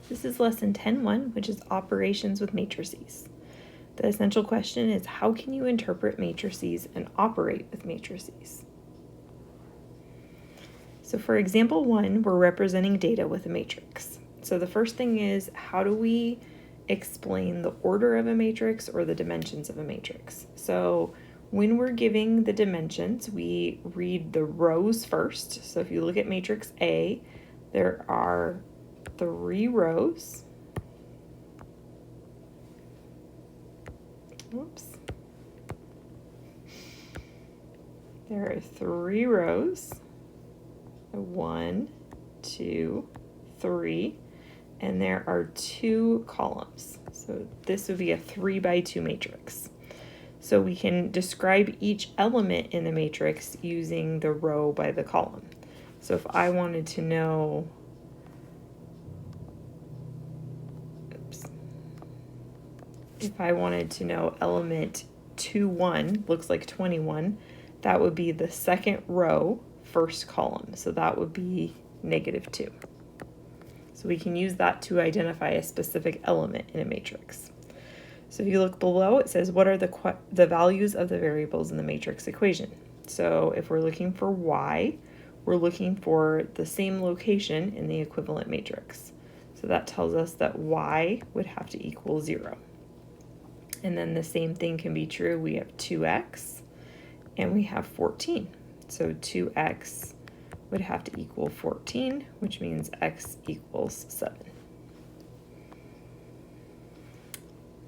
This is lesson 10.1, which is operations with matrices. The essential question is, how can you interpret matrices and operate with matrices? So for example 1, we're representing data with a matrix. So the first thing is, how do we explain the order of a matrix or the dimensions of a matrix? So when we're giving the dimensions, we read the rows first. So if you look at matrix A, there are 3 rows. Oops. There are 3 rows. 1, 2, 3, and there are 2 columns. So this would be a 3 by 2 matrix. So we can describe each element in the matrix using the row by the column. So if I wanted to know, if I wanted to know element 2, 1 looks like 21, that would be the second row, first column. So that would be -2. So we can use that to identify a specific element in a matrix. So if you look below, it says, what are the values of the variables in the matrix equation? So if we're looking for y, we're looking for the same location in the equivalent matrix. So that tells us that y would have to equal 0. And then the same thing can be true. We have 2x and we have 14. So 2x would have to equal 14, which means x equals 7.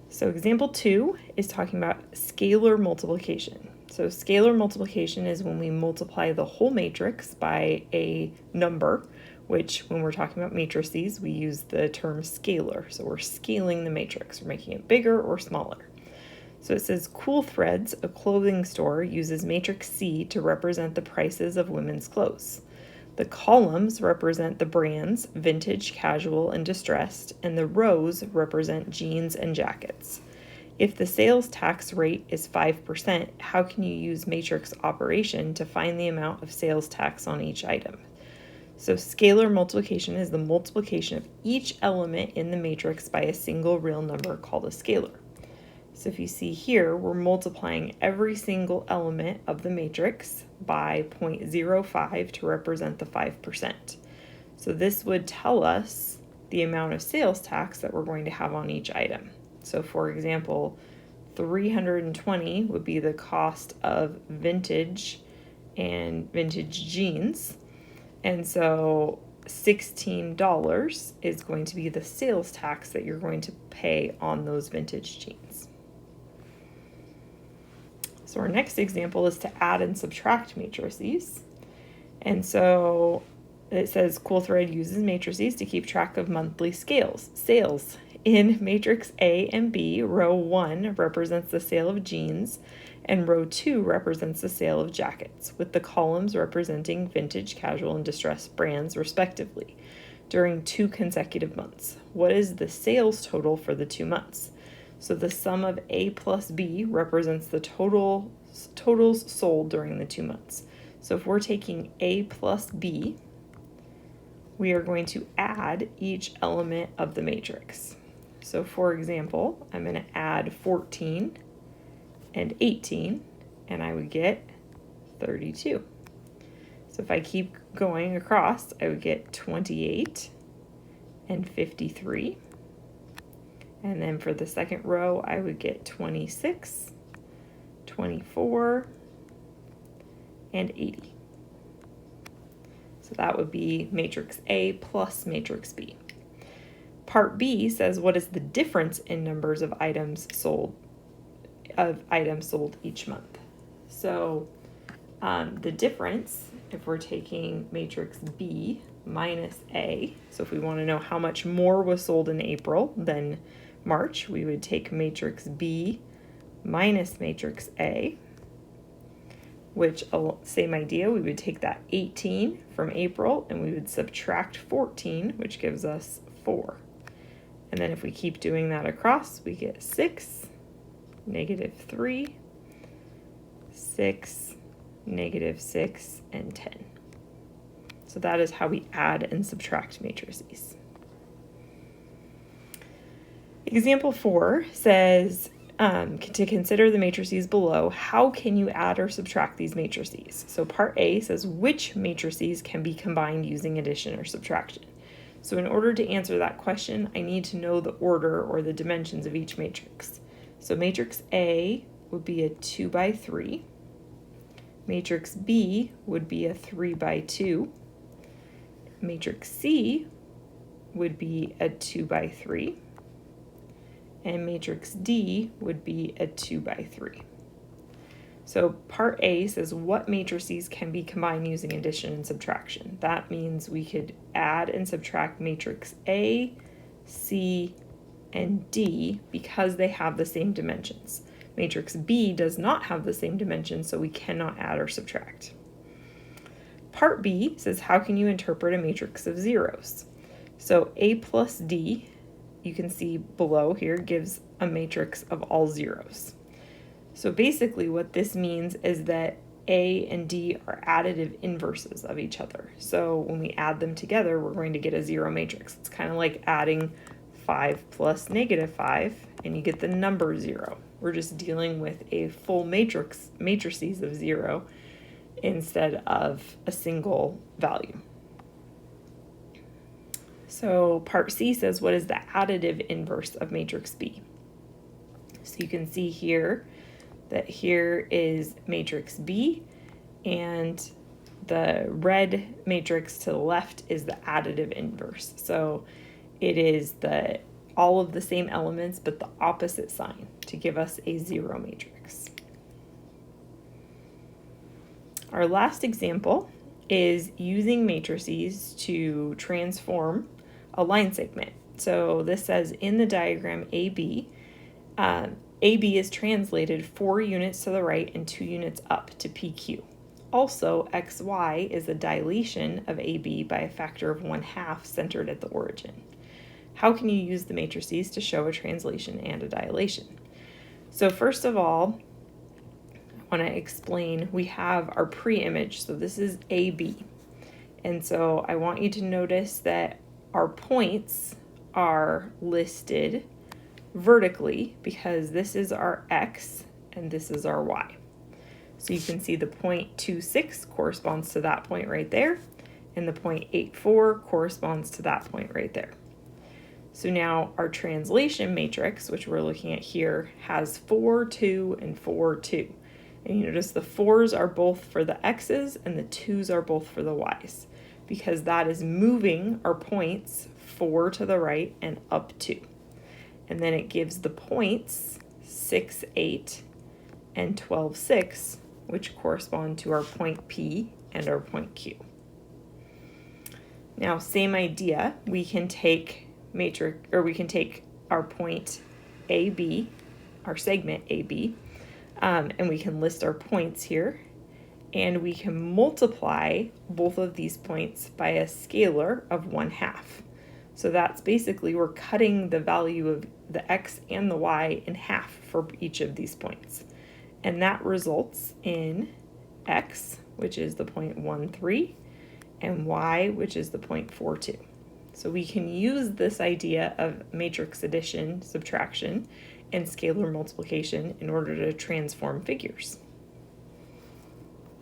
So example 2 is talking about scalar multiplication. So scalar multiplication is when we multiply the whole matrix by a number, which when we're talking about matrices, we use the term scalar. So we're scaling the matrix, we're making it bigger or smaller. So it says Cool Threads, a clothing store, uses matrix C to represent the prices of women's clothes. The columns represent the brands, vintage, casual, and distressed, and the rows represent jeans and jackets. If the sales tax rate is 5%, how can you use matrix operation to find the amount of sales tax on each item? So scalar multiplication is the multiplication of each element in the matrix by a single real number called a scalar. So if you see here, we're multiplying every single element of the matrix by 0.05 to represent the 5%. So this would tell us the amount of sales tax that we're going to have on each item. So for example, 320 would be the cost of vintage and vintage jeans. And so $16 is going to be the sales tax that you're going to pay on those vintage jeans. So our next example is to add and subtract matrices. And so it says Cool Thread uses matrices to keep track of monthly sales. In matrix A and B, row 1 represents the sale of jeans, and row 2 represents the sale of jackets, with the columns representing vintage, casual, and distressed brands, respectively, during 2 consecutive months. What is the sales total for the 2 months? So the sum of A plus B represents the totals sold during the 2 months. So if we're taking A plus B, we are going to add each element of the matrix. So for example, I'm going to add 14 and 18, and I would get 32. So if I keep going across, I would get 28 and 53. And then for the second row, I would get 26, 24, and 80. So that would be matrix A plus matrix B. Part B says, what is the difference in numbers of items sold each month? So the difference, if we're taking matrix B minus A, so if we want to know how much more was sold in April than March, we would take matrix B minus matrix A, which, same idea, we would take that 18 from April and we would subtract 14, which gives us 4. And then if we keep doing that across, we get 6, -3, 6, -6, and 10. So that is how we add and subtract matrices. Example 4 says, to consider the matrices below, how can you add or subtract these matrices? So part A says which matrices can be combined using addition or subtraction. So in order to answer that question, I need to know the order or the dimensions of each matrix. So matrix A would be a 2 by 3. Matrix B would be a 3 by 2. Matrix C would be a 2 by 3. And matrix D would be a 2 by 3. So part A says what matrices can be combined using addition and subtraction. That means we could add and subtract matrix A, C, and D because they have the same dimensions. Matrix B does not have the same dimensions, so we cannot add or subtract. Part B says how can you interpret a matrix of zeros? So A plus D, you can see below here, gives a matrix of all zeros. So basically what this means is that A and D are additive inverses of each other. So when we add them together, we're going to get a zero matrix. It's kind of like adding 5 plus negative 5, and you get the number 0. We're just dealing with a full matrices of 0 instead of a single value. So part C says, what is the additive inverse of matrix B? So you can see here that here is matrix B, and the red matrix to the left is the additive inverse. So it is all of the same elements but the opposite sign to give us a 0 matrix. Our last example is using matrices to transform a line segment. So this says in the diagram AB, AB is translated 4 units to the right and 2 units up to PQ. Also, XY is a dilation of AB by a factor of 1/2 centered at the origin. How can you use the matrices to show a translation and a dilation? So first of all, I want to explain, we have our pre-image. So this is AB. And so I want you to notice that our points are listed vertically because this is our X and this is our Y. So you can see the point 26 corresponds to that point right there, and the point 84 corresponds to that point right there. So now our translation matrix, which we're looking at here, has 4, 2, and 4, 2. And you notice the 4s are both for the X's and the 2s are both for the Y's, because that is moving our points 4 to the right and up 2. And then it gives the points 6, 8, and 12, 6, which correspond to our point P and our point Q. Now, same idea, we can take our point AB, our segment AB, and we can list our points here, and we can multiply both of these points by a scalar of 1/2. So that's basically, we're cutting the value of the X and the Y in half for each of these points. And that results in X, which is the 0.13, and Y, which is the 0.42. So we can use this idea of matrix addition, subtraction, and scalar multiplication in order to transform figures.